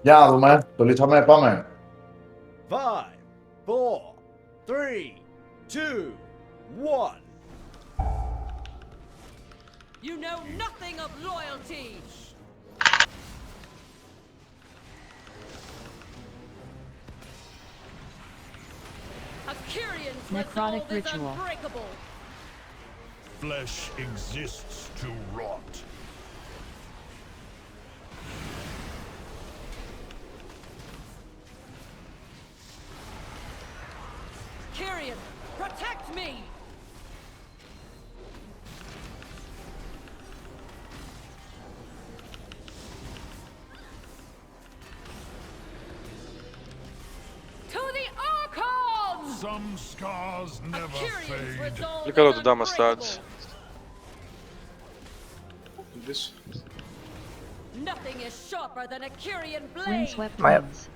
Για να δούμε. Το λύσαμε, πάμε. 5, 4, 3, 2, 1. You know nothing of loyalty. Akirian's Necrotic resolve is ritual. unbreakable. Flesh exists to rot. Kyrian, protect me! To the Archon! Some scars never Akirian's fade. resolve Look at all is the damage stats. unbreakable. This. Nothing is sharper than a Kyrian blade. Windswept Maya. winds.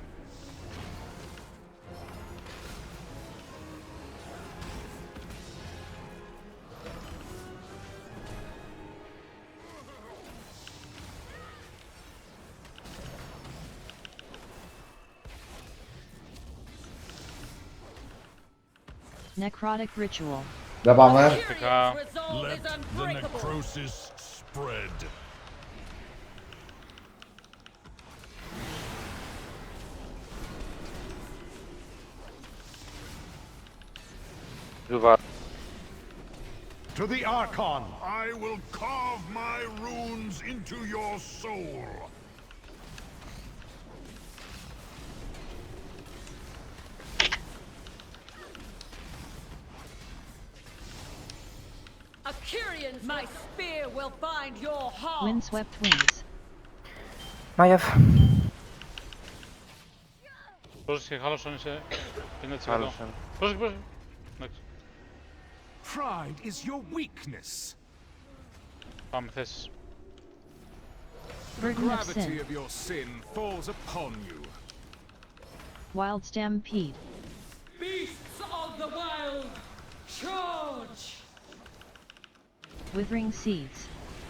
Necrotic ritual. Για πάμε. Kyrian's resolve Let is the unbreakable. necrosis spread. Ruva. To the Archon! I will carve my runes into your soul. Akirian's my spear will find your heart. Windswept winds. Μάγευ. Πρόσεχε, χάλωσον είσαι. 50%. Χάλωσον. Πρόσεχε. Εντάξει. Pride is your weakness. Πάμε θέσεις. Burden of sin. of your sin falls upon you. Wild stampede. Beasts of the wild, charge! Withering seeds.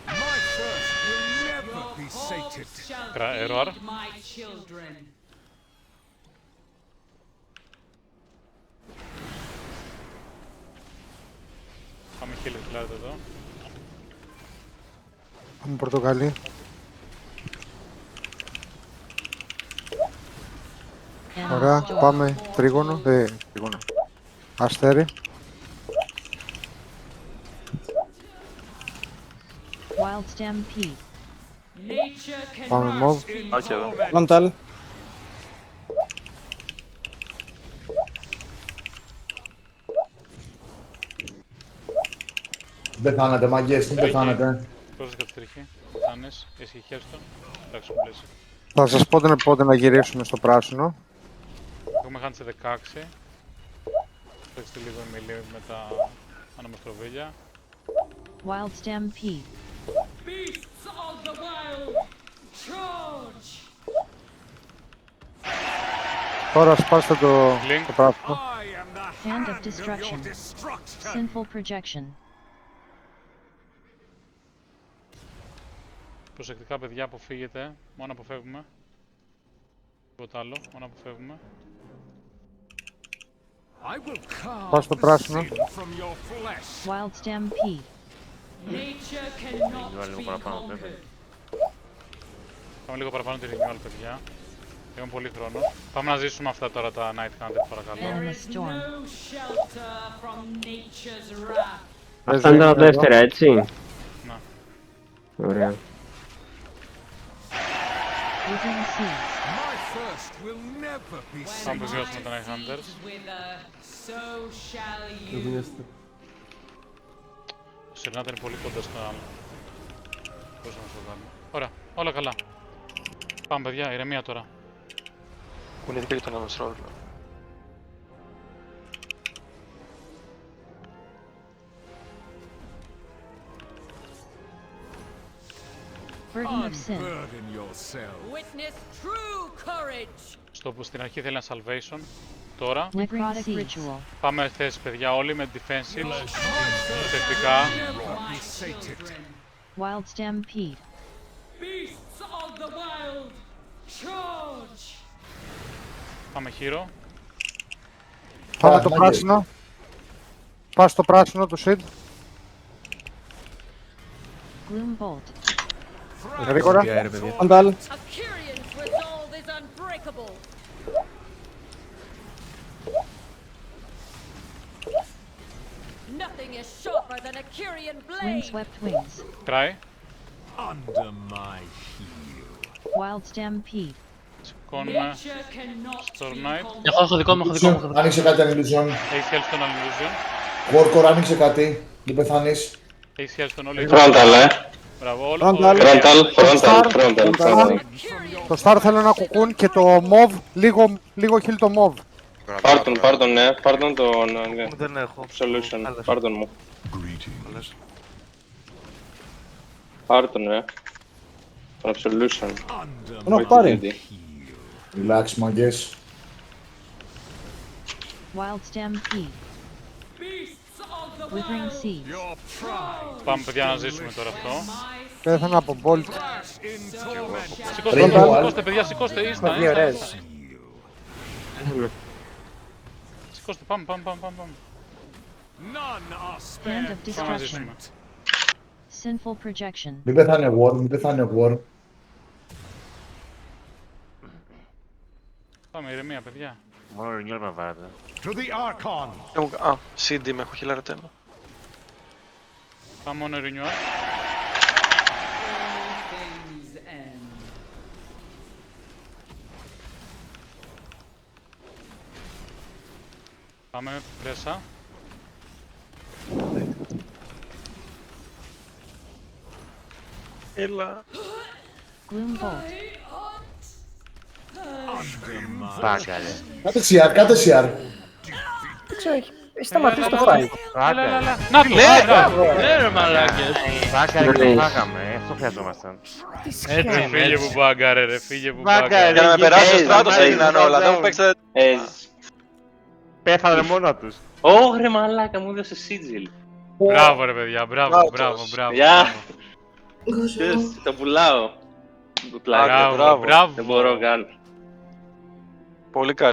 My thirst will never be sated. Error. My children. Πάμε χείλη δηλαδή εδώ. Πάμε πορτοκαλί. Ωραία, πάμε τρίγωνο, τρίγωνο. Αστέρι. Wild stampede. Nature can Πάμε μοβ. Άκη εδώ. Λαντάλ. Δεν πεθάνετε, μαγκές, δεν πεθάνετε. Πρόσεχε τη τρίχη. Θάνες. Εσύ χέρστον. Εντάξει, μου λες. Θα σας πω πότε να γυρίσουμε στο πράσινο. Έχουμε χάνει σε 16. Παίξτε λίγο εμιλή με τα αναμοστροβίλια. Wild stampede. Beasts of the wild, charge! Τώρα σπάστε το πράσινο. I am the Hand of hand of your destruction. destruction. Sinful projection. Προσεκτικά παιδιά, αποφύγετε. Μόνο αποφεύγουμε. Τίποτα άλλο, μόνο αποφεύγουμε. I will carve Πας στο the πράσινο. sin from your flesh. Wild stampede. Nature cannot be conquered. Πάμε λίγο παραπάνω τη renewal, παιδιά. Έχουμε πολύ χρόνο. Πάμε να ζήσουμε αυτά τώρα τα Night Hunter, παρακαλώ. Venomous No storm. shelter from nature's wrath. Αυτά είναι τα δεύτερα, έτσι. Να. Ωραία. Withering seeds. My thirst will never be Πάμε sated. να βιώσουμε τα Night Hunters. Wither, so shall you. Ο Σερνάτα είναι πολύ κοντά στον άλλο. Πώς να το κάνουμε. Ωραία, όλα καλά. Πάμε παιδιά, ηρεμία τώρα. Κουνήθηκε και τον αμεστρόλ. Burden of sin. Unburden yourself. Witness true courage. Στο που στην αρχή θέλει ένα salvation. Τώρα Necrotic ritual. πάμε θέσεις παιδιά όλοι με defensive. Προσεκτικά. Never be sated. Wild stampede. Beasts of the wild, charge! Πάμε χείρο. Πάμε το μάγκες. πράσινο. Πας στο πράσινο του Σιντ. Gloom Bolt. Γρήγορα. Αντάλ. A Kyrion's resolve is unbreakable. Nothing is sharper than a Kyrian blade. Windswept Wings. Κράει. Under my heel. Wild Stampede. Σηκώνουμε. Storm Knight. Έχω δικό μου, έχω δικό μου. Άνοιξε κάτι Illusion. Έχει health στον Illusion. Workor άνοιξε κάτι. Μην πεθάνεις. Έχει health στον όλοι. Frontal, Μπράβο, όλοι. Frontal. Frontal. Το Star θέλω να κουκούν και το MOV, λίγο heal το MOV. Πάρτον, ναι. Πάρτον τον... ναι. Δεν έχω. Solution. Πάρτον μου. Greetings. Πάρτον, ναι. Τον Absolution. Under Τον έχω πάρει. Relax, μαγκές. Wild Stampede. Withering Seeds. your pride. Πάμε παιδιά να ζήσουμε τώρα αυτό. Πέθανα από Bolt. Into torment. Σηκώστε, σηκώστε παιδιά, σηκώστε. Ήστα, Σηκώστε, πάμε. None are Hand spared. of Πάμε να Destruction. ζήσουμε. Sinful Projection. Μην πεθάνει War, μην πεθάνει War. Πάμε, ηρεμία παιδιά. Μόνο renewal με βάρετε. To the Archon. Α, CD με έχω χιλάρε τέλο. Πάμε μόνο renewal. Πάμε πρέσα. Έλα. Gloom Bolt. Μπάγκαρε. Κάτε CR, κάτε CR. Σταματήσει το fight. Έλα. Να του, μπράβο. Ναι ρε μαλάκες. Μπάγκαρε και το φάγαμε, αυτό χρειαζόμασταν. Φύγε που μπάγκαρε ρε, φύγε που μπάγκαρε. Για να με περάσει ο στράτος έγιναν όλα. Δεν μου παίξατε. Πέθανε μόνο τους. Ωρε μαλάκα, μου έδωσε sigil. Μπράβο ρε παιδιά, μπράβο. Γεια. Το πουλάω. Μπράβο. Δεν μπορώ καν. Πολύ καλή.